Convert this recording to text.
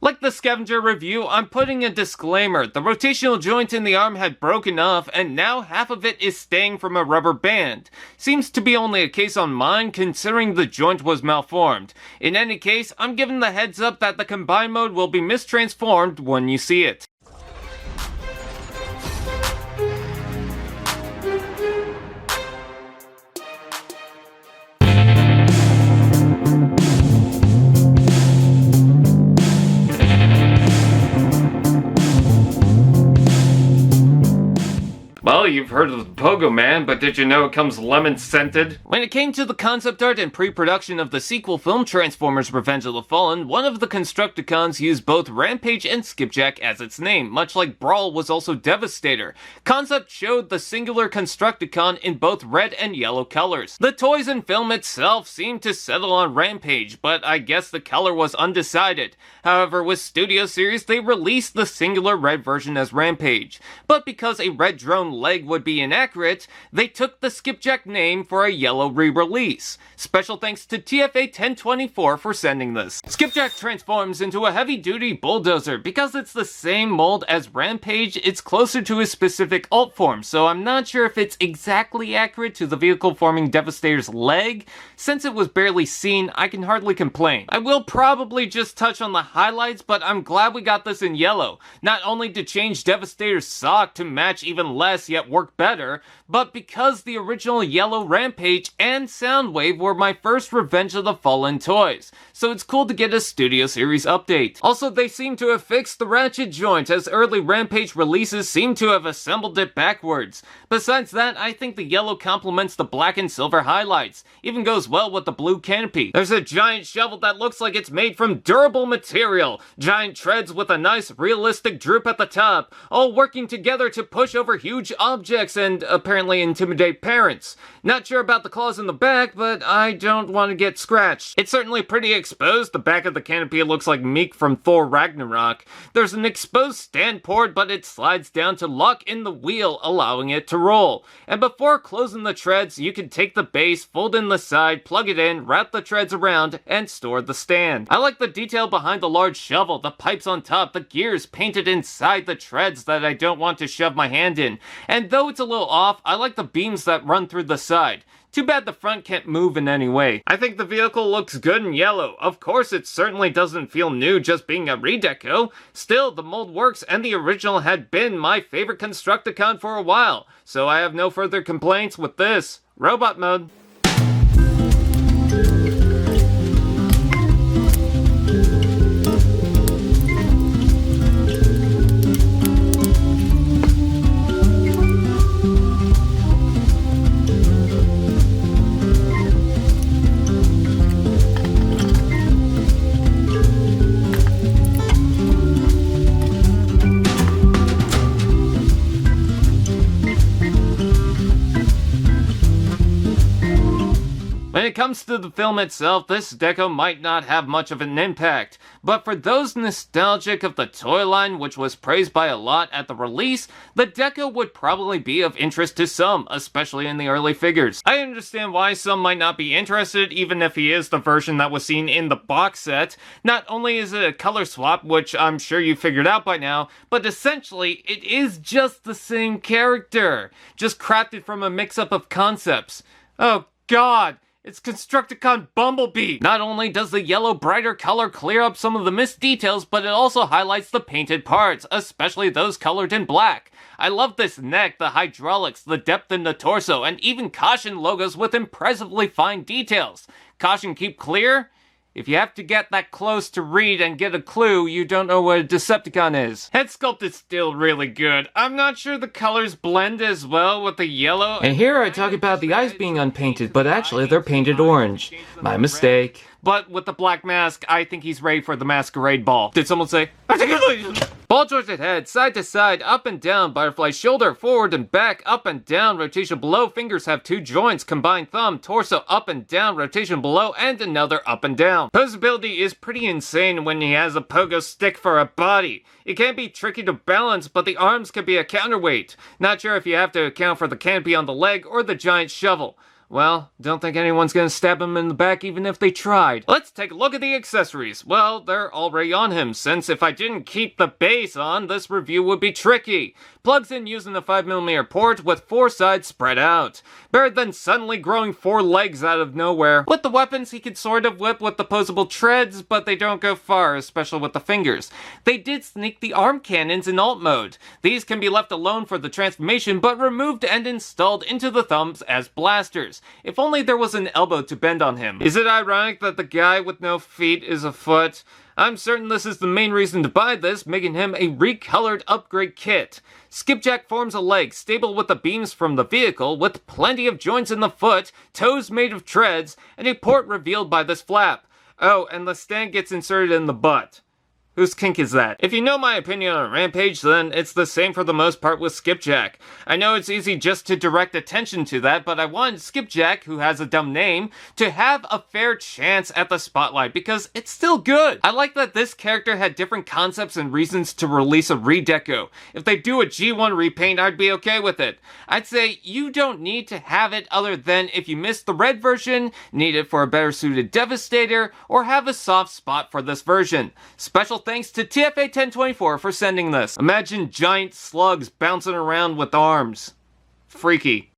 Like the Scavenger review, I'm putting a disclaimer. The rotational joint in the arm had broken off, and now half of it is staying from a rubber band. Seems to be only a case on mine, considering the joint was malformed. In any case, I'm giving the heads up that the combine mode will be mistransformed when you see it. Well, you've heard of the Pogo Man, but did you know it comes lemon-scented? When it came to the concept art and pre-production of the sequel film Transformers Revenge of the Fallen, one of the Constructicons used both Rampage and Skipjack as its name, much like Brawl was also Devastator. Concept showed the singular Constructicon in both red and yellow colors. The toys and film itself seemed to settle on Rampage, but I guess the color was undecided. However, with Studio Series, they released the singular red version as Rampage. But because a red drone leg would be inaccurate, they took the Skipjack name for a yellow re-release. Special thanks to TFA 1024 for sending this. Skipjack transforms into a heavy-duty bulldozer. Because it's the same mold as Rampage, it's closer to his specific alt form, so I'm not sure if it's exactly accurate to the vehicle forming Devastator's leg. Since it was barely seen, I can hardly complain. I will probably just touch on the highlights, but I'm glad we got this in yellow. Not only to change Devastator's sock to match even less yet work better, but because the original yellow Rampage and Soundwave were my first Revenge of the Fallen toys, so it's cool to get a Studio Series update. Also, they seem to have fixed the ratchet joint, as early Rampage releases seem to have assembled it backwards. Besides that, I think the yellow complements the black and silver highlights, even goes well with the blue canopy. There's a giant shovel that looks like it's made from durable material, giant treads with a nice realistic droop at the top, all working together to push over huge objects and apparently intimidate parents. Not sure about the claws in the back, but I don't want to get scratched. It's certainly pretty exposed. The back of the canopy looks like Meek from Thor Ragnarok. There's an exposed stand port, but it slides down to lock in the wheel, allowing it to roll. And before closing the treads, you can take the base, fold in the side, plug it in, wrap the treads around, and store the stand. I like the detail behind the large shovel, the pipes on top, the gears painted inside the treads that I don't want to shove my hand in. And though it's a little off, I like the beams that run through the side. Too bad the front can't move in any way. I think the vehicle looks good in yellow. Of course, it certainly doesn't feel new just being a redeco. Still, the mold works, and the original had been my favorite Constructicon for a while. So I have no further complaints with this. Robot mode. When it comes to the film itself, this deco might not have much of an impact, but for those nostalgic of the toy line, which was praised by a lot at the release, the deco would probably be of interest to some, especially in the early figures. I understand why some might not be interested, even if he is the version that was seen in the box set. Not only is it a color swap, which I'm sure you figured out by now, but essentially, it is just the same character, just crafted from a mix-up of concepts. Oh god! It's Constructicon Bumblebee! Not only does the yellow brighter color clear up some of the missed details, but it also highlights the painted parts, especially those colored in black. I love this neck, the hydraulics, the depth in the torso, and even Caution logos with impressively fine details. Caution keep clear? If you have to get that close to read and get a clue, you don't know what a Decepticon is. Head sculpt is still really good. I'm not sure the colors blend as well with the yellow. And here I talk about the eyes being unpainted, but actually they're painted orange. My mistake. But with the black mask, I think he's ready for the masquerade ball. Did someone say, Articulation? Ball jointed head, side to side, up and down, butterfly shoulder, forward and back, up and down, rotation below, fingers have two joints, combined thumb, torso up and down, rotation below, and another up and down. Posability is pretty insane when he has a pogo stick for a body. It can be tricky to balance, but the arms can be a counterweight. Not sure if you have to account for the canopy on the leg or the giant shovel. Well, don't think anyone's gonna stab him in the back even if they tried. Let's take a look at the accessories. Well, they're already on him, since if I didn't keep the base on, this review would be tricky. Plugs in using a 5mm port with 4 sides spread out. Better than suddenly growing 4 legs out of nowhere. With the weapons, he could sort of whip with the posable treads, but they don't go far, especially with the fingers. They did sneak the arm cannons in alt mode. These can be left alone for the transformation, but removed and installed into the thumbs as blasters. If only there was an elbow to bend on him. Is it ironic that the guy with no feet is a foot? I'm certain this is the main reason to buy this, making him a recolored upgrade kit. Skipjack forms a leg stable with the beams from the vehicle, with plenty of joints in the foot, toes made of treads, and a port revealed by this flap. Oh, and the stand gets inserted in the butt. Whose kink is that? If you know my opinion on Rampage, then it's the same for the most part with Skipjack. I know it's easy just to direct attention to that, but I wanted Skipjack, who has a dumb name, to have a fair chance at the spotlight, because it's still good. I like that this character had different concepts and reasons to release a redeco. If they do a G1 repaint, I'd be okay with it. I'd say you don't need to have it other than if you missed the red version, need it for a better suited Devastator, or have a soft spot for this version. Special thanks to TFA 1024 for sending this. Imagine giant slugs bouncing around with arms. Freaky.